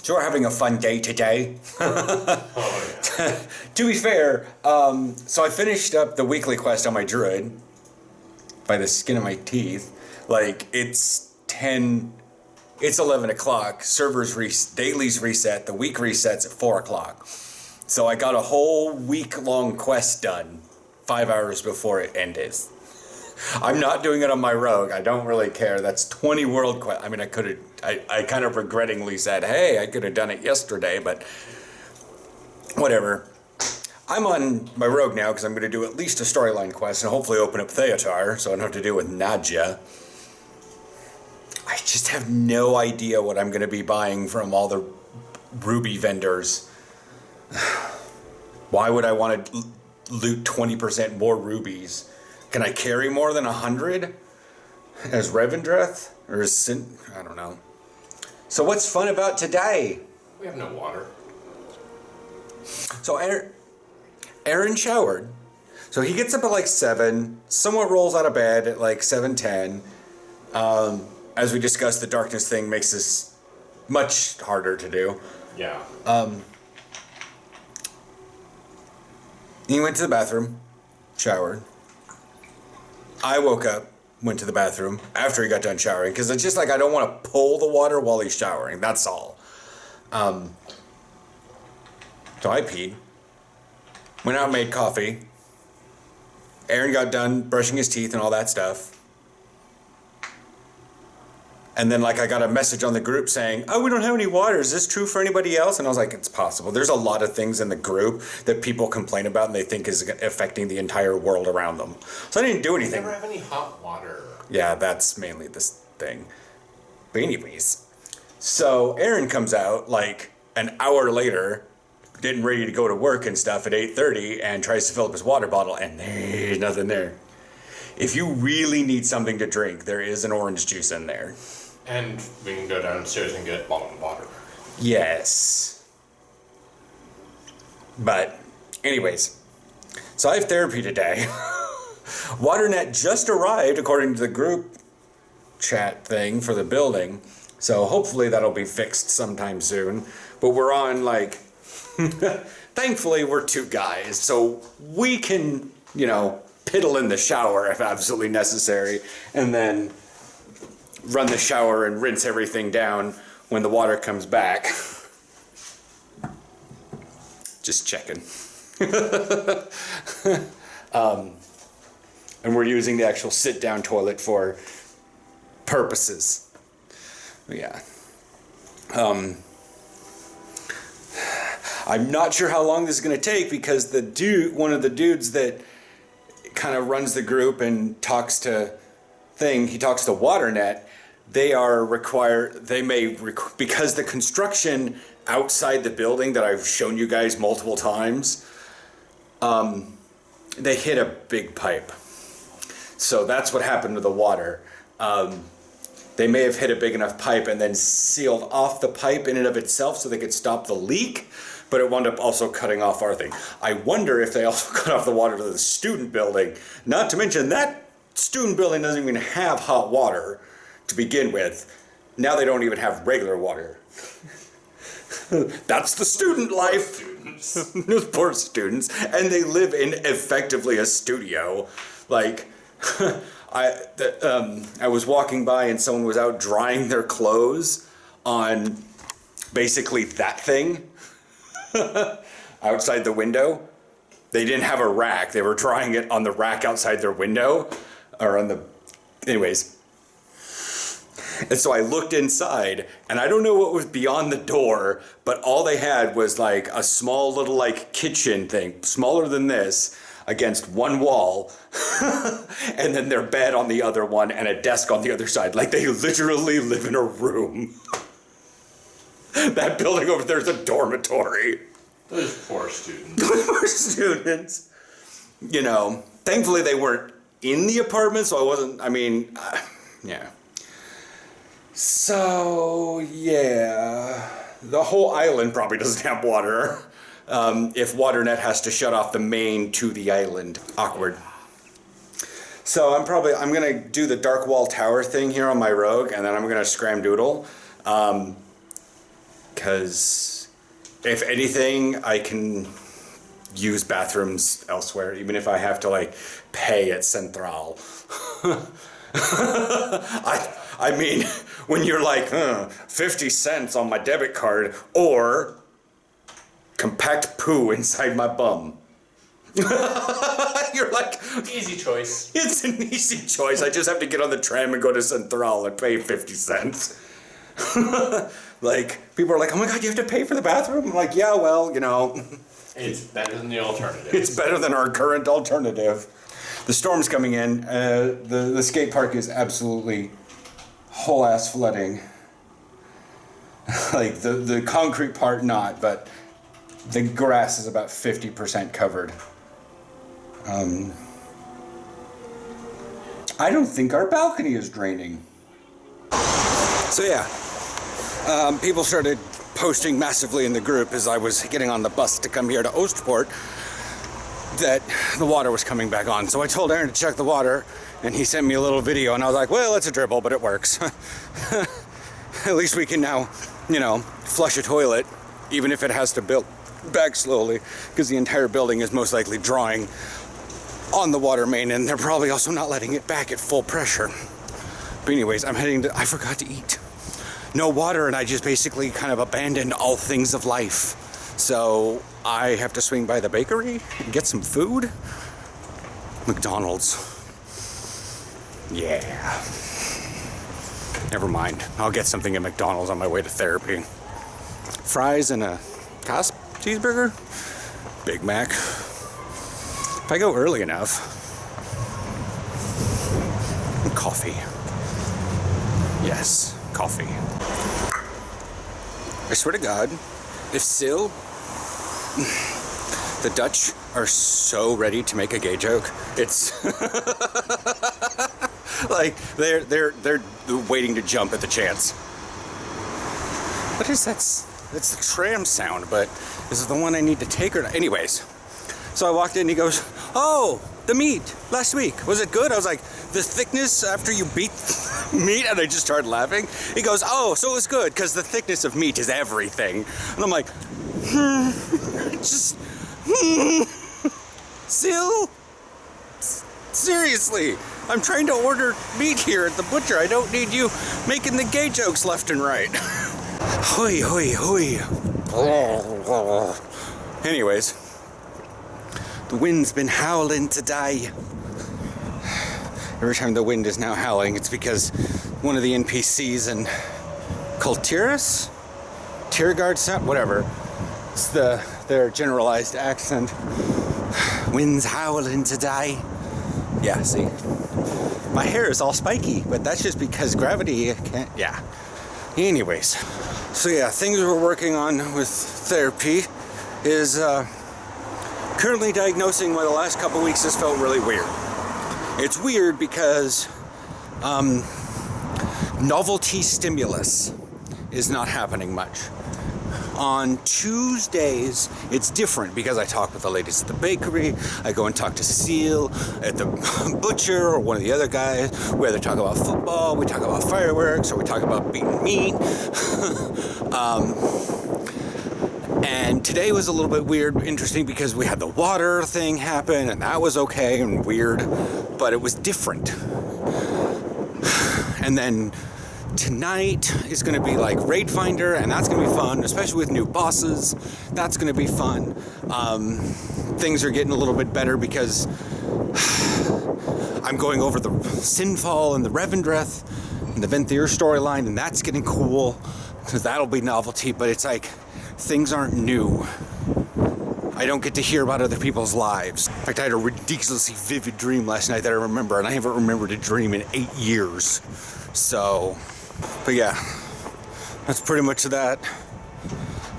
So we're having a fun day today. Oh, yeah. To be fair, so I finished up the weekly quest on my druid by the skin of my teeth. Like, it's 11 o'clock. Dailies reset. The week resets at 4 o'clock. So I got a whole week-long quest done 5 hours before it ended. I'm not doing it on my rogue. I don't really care. That's 20 world quest. I mean, I kind of regrettingly said, hey, I could have done it yesterday, but whatever. I'm on my rogue now because I'm going to do at least a storyline quest and hopefully open up Theatar so I don't have to deal with Nadja. I just have no idea what I'm going to be buying from all the ruby vendors. Why would I want to loot 20% more rubies? Can I carry more than 100 as Revendreth? Or as I don't know. So what's fun about today? We have no water. So Aaron showered. So he gets up at like 7, somewhat rolls out of bed at like 7:10. As we discussed, the darkness thing makes this much harder to do. Yeah. He went to the bathroom, showered. I woke up, went to the bathroom after he got done showering, because it's just like I don't want to pull the water while he's showering, that's all. So I peed, went out and made coffee. Aaron got done brushing his teeth and all that stuff. And then like I got a message on the group saying, oh, we don't have any water. Is this true for anybody else? And I was like, it's possible. There's a lot of things in the group that people complain about and they think is affecting the entire world around them. So I didn't do anything. We never have any hot water. Yeah, that's mainly this thing. But anyways, so Aaron comes out like an hour later, getting ready to go to work and stuff at 8:30 and tries to fill up his water bottle and there's nothing there. If you really need something to drink, there is an orange juice in there. And we can go downstairs and get bottled water. Yes. But, anyways, so I have therapy today. WaterNet just arrived, according to the group chat thing for the building. So hopefully that'll be fixed sometime soon. But we're on, like, thankfully we're 2 guys. So we can, piddle in the shower if absolutely necessary. And then run the shower and rinse everything down when the water comes back. Just checking. And we're using the actual sit-down toilet for purposes. Yeah. I'm not sure how long this is going to take because one of the dudes that kind of runs the group and talks to WaterNet. Because the construction outside the building that I've shown you guys multiple times, they hit a big pipe. So that's what happened to the water. They may have hit a big enough pipe and then sealed off the pipe in and of itself so they could stop the leak, but it wound up also cutting off our thing. I wonder if they also cut off the water to the student building, not to mention that student building doesn't even have hot water to begin with. Now they don't even have regular water. That's the student life. Those poor students. And they live in effectively a studio. Like, I was walking by and someone was out drying their clothes on basically that thing outside the window. They didn't have a rack. They were drying it on the rack outside their window. Anyways. And so I looked inside, and I don't know what was beyond the door, but all they had was like a small little like kitchen thing, smaller than this, against one wall, and then their bed on the other one, and a desk on the other side. Like they literally live in a room. That building over there is a dormitory. Those poor students. Poor students. Thankfully they weren't in the apartment, so yeah. So, yeah, the whole island probably doesn't have water if WaterNet has to shut off the main to the island. Awkward. So I'm going to do the Dark Wall Tower thing here on my rogue, and then I'm going to scramdoodle. because if anything, I can use bathrooms elsewhere, even if I have to like pay at Central. I mean, when you're like, 50 cents on my debit card or compact poo inside my bum. You're like, Easy choice. it's an easy choice. I just have to get on the tram and go to Central and pay 50 cents. Like, people are like, oh my God, you have to pay for the bathroom? I'm like, yeah, well, It's better than the alternative. it's better than our current alternative. The storm's coming in. The skate park is absolutely whole ass flooding. Like, the concrete part not, but the grass is about 50% covered. I don't think our balcony is draining. So yeah, people started posting massively in the group as I was getting on the bus to come here to Oostpoort that the water was coming back on. So I told Aaron to check the water, and he sent me a little video, and I was like, well, it's a dribble, but it works. At least we can now, flush a toilet, even if it has to build back slowly, because the entire building is most likely drawing on the water main, and they're probably also not letting it back at full pressure. But anyways, I forgot to eat. No water, and I just basically kind of abandoned all things of life. So I have to swing by the bakery and get some food. McDonald's. Yeah. Never mind. I'll get something at McDonald's on my way to therapy. Fries and a Cosp cheeseburger. Big Mac. If I go early enough. Coffee. Yes, coffee. I swear to God, if still the Dutch are so ready to make a gay joke, it's like they're waiting to jump at the chance. What is that? That's the tram sound, but is it the one I need to take or not? Anyways, so I walked in and he goes, oh, the meat last week, was it good? I was like, the thickness after you beat meat? And I just started laughing. He goes, oh, so it was good because the thickness of meat is everything. And I'm like, Sil? Seriously, I'm trying to order meat here at the butcher. I don't need you making the gay jokes left and right. Hoi, hoi, hoi. Anyways, the wind's been howling today. Every time the wind is now howling, it's because one of the NPCs in Kulturis? Tiergaard sound? Whatever. It's their generalized accent. Wind's howling today. Yeah, see? My hair is all spiky, but that's just because gravity can't... Yeah. Anyways. So yeah, things we're working on with therapy is currently diagnosing why the last couple weeks has felt really weird. It's weird because novelty stimulus is not happening much. On Tuesdays, it's different because I talk with the ladies at the bakery, I go and talk to Seal at the butcher or one of the other guys. We either talk about football, we talk about fireworks, or we talk about beating meat. And today was a little bit weird, interesting, because we had the water thing happen, and that was okay and weird, but it was different. And then tonight is going to be like Raid Finder, and that's going to be fun, especially with new bosses. That's going to be fun. Things are getting a little bit better because I'm going over the Sinfall and the Revendreth and the Venthyr storyline, and that's getting cool because that'll be novelty, but it's like things aren't new. I don't get to hear about other people's lives. In fact, I had a ridiculously vivid dream last night that I remember, and I haven't remembered a dream in 8 years. So, but yeah, that's pretty much that.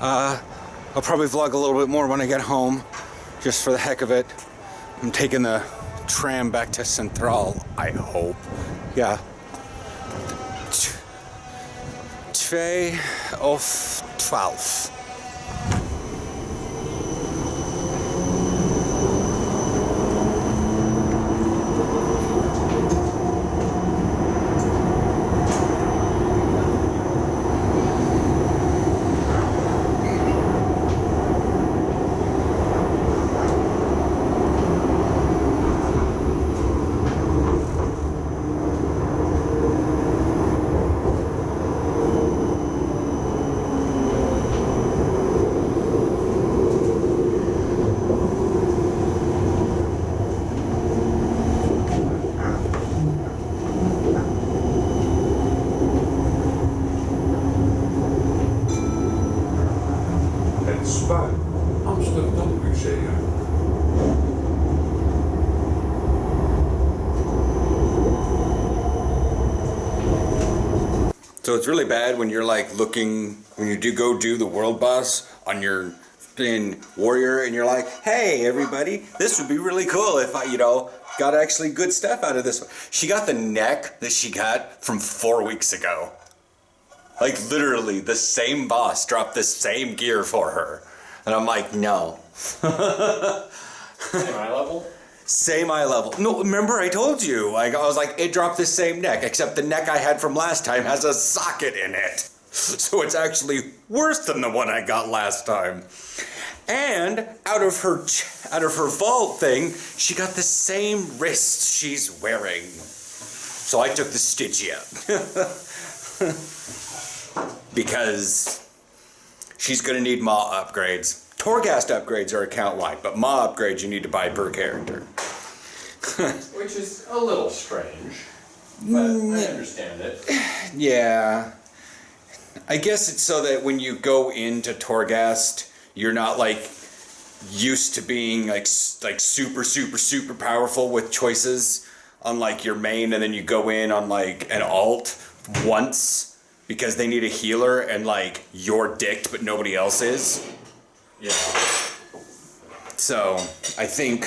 I'll probably vlog a little bit more when I get home, just for the heck of it. I'm taking the tram back to Central, I hope. Yeah. 2 of 12. spijt. Anders kan het ook museum. So it's really bad when you're like looking, when you do go do the world boss on your in warrior and you're like, hey everybody, this would be really cool if I, got actually good stuff out of this one. She got the neck that she got from 4 weeks ago. Like literally the same boss dropped the same gear for her. And I'm like, no. Same eye level? Same eye level. No, remember I told you. Like I was like, it dropped the same neck, except the neck I had from last time has a socket in it. So it's actually worse than the one I got last time. And out of her vault thing, she got the same wrists she's wearing. So I took the Stygia. Because she's gonna need Maw upgrades. Torghast upgrades are account-wide, but Maw upgrades you need to buy per character. Which is a little strange, but I understand it. Yeah. I guess it's so that when you go into Torghast, you're not like used to being like super powerful with choices on like your main, and then you go in on like an alt once because they need a healer and like you're dicked but nobody else is. Yeah. So I think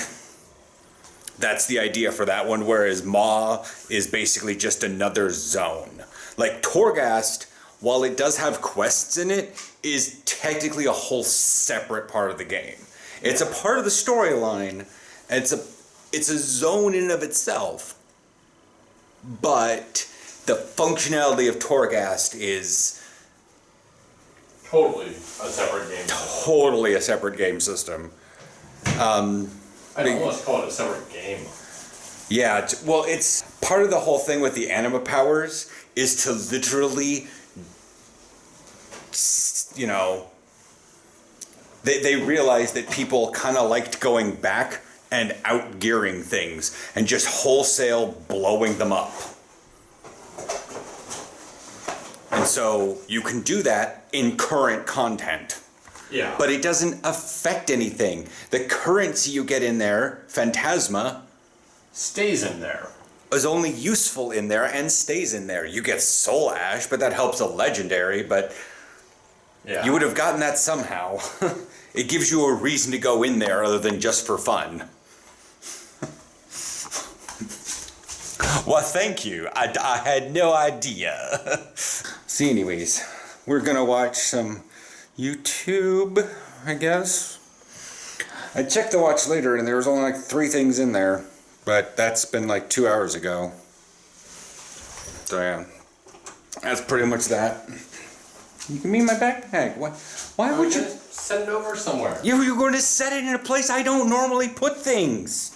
that's the idea for that one, whereas Maw is basically just another zone. Like Torghast, while it does have quests in it, is technically a whole separate part of the game. It's a part of the storyline, and it's a zone in and of itself. But the functionality of Torghast is Totally a separate game. totally a separate game system. I'd almost call it a separate game. Yeah, well, it's part of the whole thing with the anima powers is to literally, they realized that people kind of liked going back and outgearing things and just wholesale blowing them up. And so you can do that in current content. Yeah. But it doesn't affect anything. The currency you get in there, Phantasma, stays in there. is only useful in there and stays in there. You get Soul Ash, but that helps a legendary, but Yeah. you would have gotten that somehow. It gives you a reason to go in there other than just for fun. Well, thank you. I had no idea. See, anyways, we're gonna watch some YouTube, I guess. I checked the watch later and there was only like 3 things in there, but that's been like 2 hours ago. So yeah, that's pretty much that. You can be in my backpack. Why would you? Set it over somewhere. You're going to set it in a place I don't normally put things.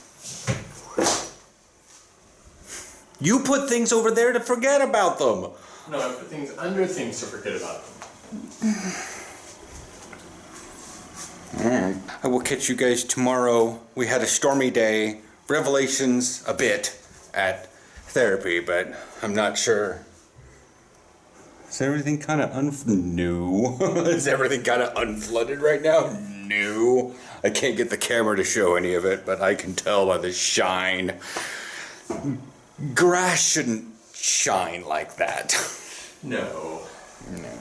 You put things over there to forget about them. No, I put things under things to forget about them. Alright. I will catch you guys tomorrow. We had a stormy day. Revelations a bit at therapy, but I'm not sure. Is everything kind of new? Is everything kind of unflooded right now? No. I can't get the camera to show any of it, but I can tell by the shine. Grass shouldn't shine like that. No. No.